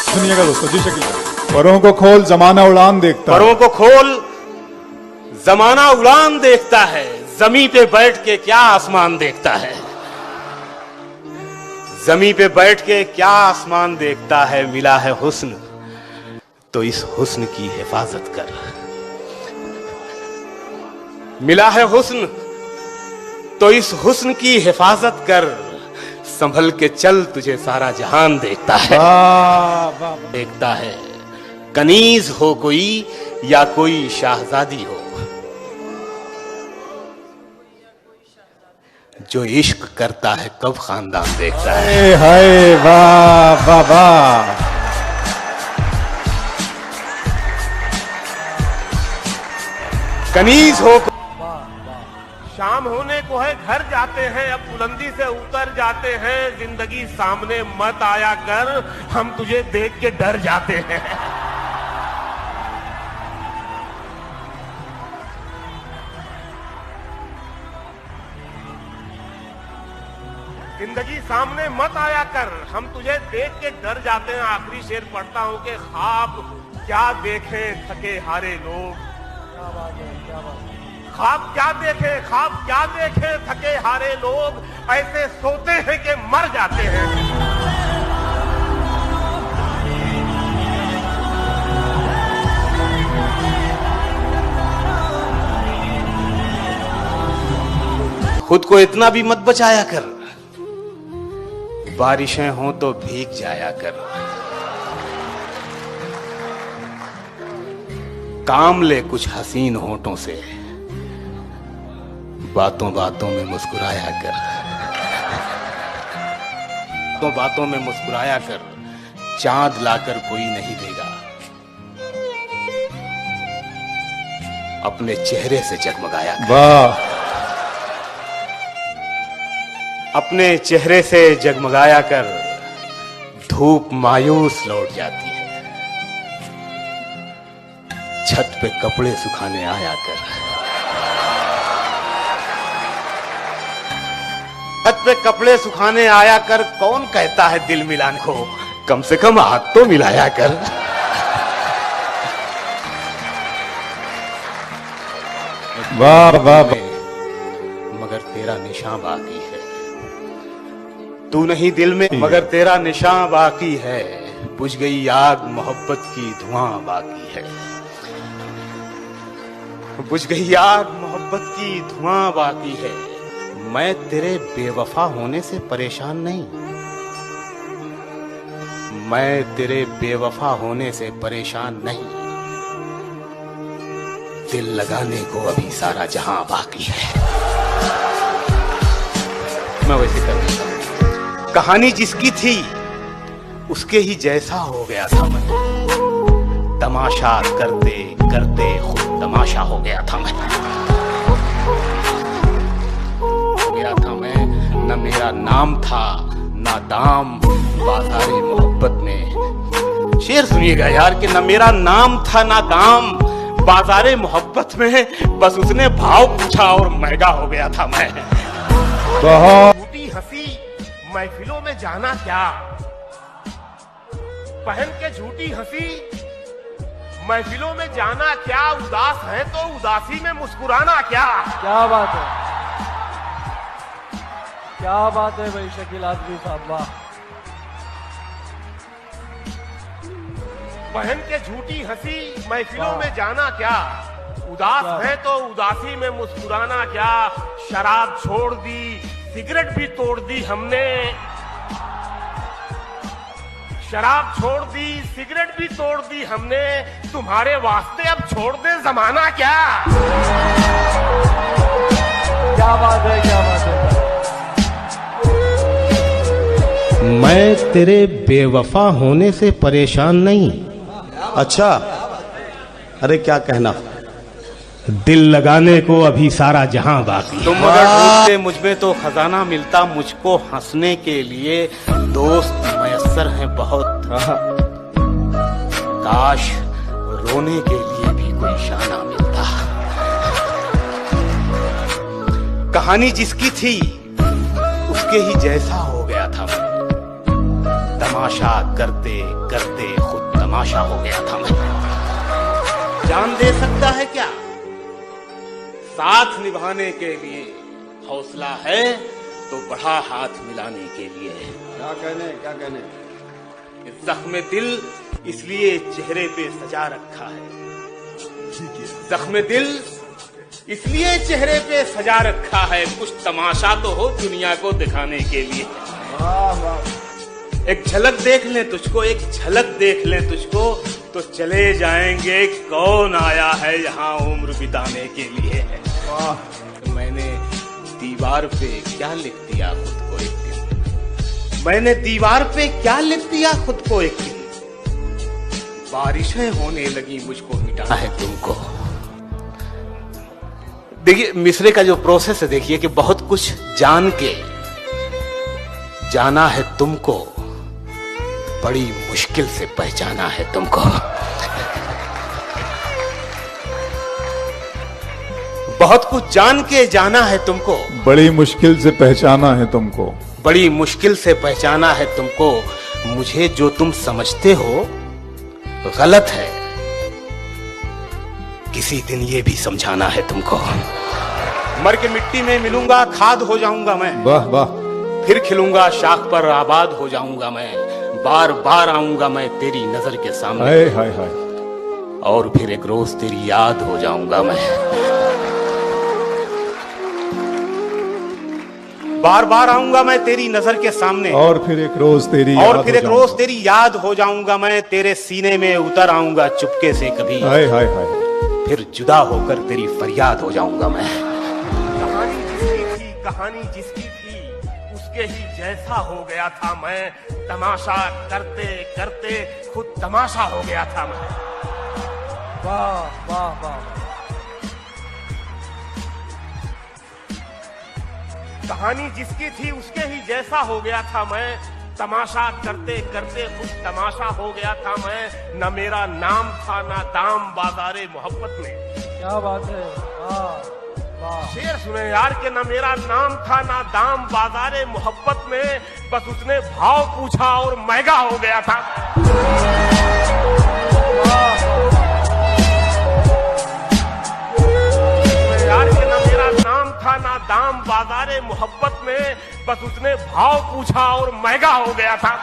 सुनिएगा दोस्तों, जी शकील भाई। परों को खोल जमाना उड़ान देखता है। परों को खोल जमाना उड़ान देखता है, जमी पे बैठ के क्या आसमान देखता है। जमी पे बैठ के क्या आसमान देखता है। मिला है हुस्न तो इस हुस्न की हिफाजत कर। मिला है हुस्न तो इस हुस्न की हिफाजत कर। संभल के चल तुझे सारा जहान देखता है। देखता है कनीज हो कोई या कोई शाहजादी हो, जो इश्क करता है कब खानदान देखता है। हाय वाह वाह वाह। कनीज हो शाम होने को है घर जाते हैं, अब बुलंदी से उतर जाते हैं। जिंदगी सामने मत आया कर, हम तुझे देख के डर जाते हैं। जिंदगी सामने मत आया कर, हम तुझे देख के डर जाते हैं। आखिरी शेर पढ़ता हूं कि ख्वाब क्या देखें थके हारे लोग। क्या बात है, क्या बात है। ख्वाब क्या देखे, ख्वाब क्या देखे थके हारे लोग, ऐसे सोते हैं कि मर जाते हैं। खुद को इतना भी मत बचाया कर, बारिशें हों तो भीग जाया कर। काम ले कुछ हसीन होठों से, बातों बातों में मुस्कुराया कर। तो बातों में मुस्कुराया कर, चांद लाकर कोई नहीं देगा। अपने चेहरे से जगमगाया कर। वाह। अपने चेहरे से जगमगाया कर, धूप मायूस लौट जाती है। छत पे कपड़े सुखाने आया कर। छत पे कपड़े सुखाने आया कर। कौन कहता है दिल मिलाने को, कम से कम हाथ तो मिलाया कर। वाह वाह। मगर तेरा निशान बाकी है। तू नहीं दिल में मगर तेरा निशान बाकी है। बुझ गई आग मोहब्बत की धुआं बाकी है। बुझ गई आग मोहब्बत की धुआं बाकी है। मैं तेरे बेवफा होने से परेशान नहीं। मैं तेरे बेवफा होने से परेशान नहीं। दिल लगाने को अभी सारा जहां बाकी है। मैं वैसे कर देता हूं। कहानी जिसकी थी उसके ही जैसा हो गया था मैं। तमाशा करते करते खुद तमाशा हो गया था मैं। न मेरा नाम था ना दाम बाजारे मोहब्बत में। शेर सुनिएगा यार कि न मेरा नाम था ना दाम बाजारे मोहब्बत में। बस उसने भाव पूछा और महंगा हो गया था मैं। झूठी हंसी महफिलों में जाना क्या, पहन के झूठी हंसी महफिलों में जाना क्या। उदास है तो उदासी में मुस्कुराना क्या। क्या बात है, क्या बात है भाई शकील आजमी साहब, वाह। पहन के झूठी हंसी महफिलों में जाना क्या। उदास है तो उदासी में मुस्कुराना क्या। शराब छोड़ दी, सिगरेट भी तोड़ दी हमने। शराब छोड़ दी, सिगरेट भी तोड़ दी हमने। तुम्हारे वास्ते अब छोड़ दे जमाना क्या। क्या बात है, क्या बात है। मैं तेरे बेवफा होने से परेशान नहीं। अच्छा, अरे क्या कहना। दिल लगाने को अभी सारा जहां बाकी। तुम अगर ढूंढते मुझ में तो खजाना मिलता। मुझको हंसने के लिए दोस्त मयस्सर हैं बहुत। काश रोने के लिए भी कोई शाना मिलता। कहानी जिसकी थी उसके ही जैसा हो गया था मैं। तमाशा करते करते खुद तमाशा हो गया था मैं। जान दे सकता है क्या साथ निभाने के लिए? हौसला है तो बढ़ा हाथ मिलाने के लिए। क्या कहने जख्म दिल इसलिए चेहरे पे सजा रखा है। जख्म दिल इसलिए चेहरे पे सजा रखा है। कुछ तमाशा तो हो दुनिया को दिखाने के लिए। एक झलक देख ले तुझको, एक झलक देख ले तुझको, तो चले जाएंगे कौन आया है यहाँ उम्र बिताने के लिए। मैंने दीवार पे क्या लिख दिया खुद को एक दिन। मैंने दीवार पे क्या लिख दिया खुद को एक दिन। बारिशें होने लगी मुझको मिटाना है तुमको। देखिए मिसरे का जो प्रोसेस है, देखिए कि बहुत कुछ जान के जाना है तुमको, बड़ी मुश्किल से पहचाना है तुमको। बहुत कुछ जान के जाना है तुमको, बड़ी मुश्किल से पहचाना है तुमको। बड़ी मुश्किल से पहचाना है तुमको। मुझे जो तुम समझते हो गलत है, किसी दिन ये भी समझाना है तुमको। मर के मिट्टी में मिलूंगा, खाद हो जाऊंगा मैं। वाह वाह। फिर खिलूंगा, शाख पर आबाद हो जाऊंगा मैं। बार बार आऊंगा मैं तेरी नजर के सामने। हाय हाय हाय। और फिर एक रोज तेरी याद हो जाऊंगा मैं। बार बार आऊंगा मैं तेरी नजर के सामने। और फिर एक रोज तेरी याद हो जाऊंगा मैं। तेरे सीने में उतर आऊंगा चुपके से कभी। हाय हाय हाय। फिर जुदा होकर तेरी फरियाद हो जाऊंगा मैं। कहानी जिसकी थी उसके ही जैसा हो गया था मैं। तमाशा करते करते खुद तमाशा हो गया था मैं। वाह वाह वाह। कहानी जिसकी थी उसके ही जैसा हो गया था मैं। तमाशा करते करते खुद तमाशा हो गया था मैं। न मेरा नाम था ना दाम बाजारे मोहब्बत में। क्या बात है। वाह वाह। शेर सुने यार के न मेरा नाम था ना दाम बाजारे मोहब्बत में। बस उसने भाव पूछा और महंगा हो गया था। यार के न मेरा नाम था ना दाम बाजारे मोहब्बत में। बस उसने भाव पूछा और महंगा हो गया था।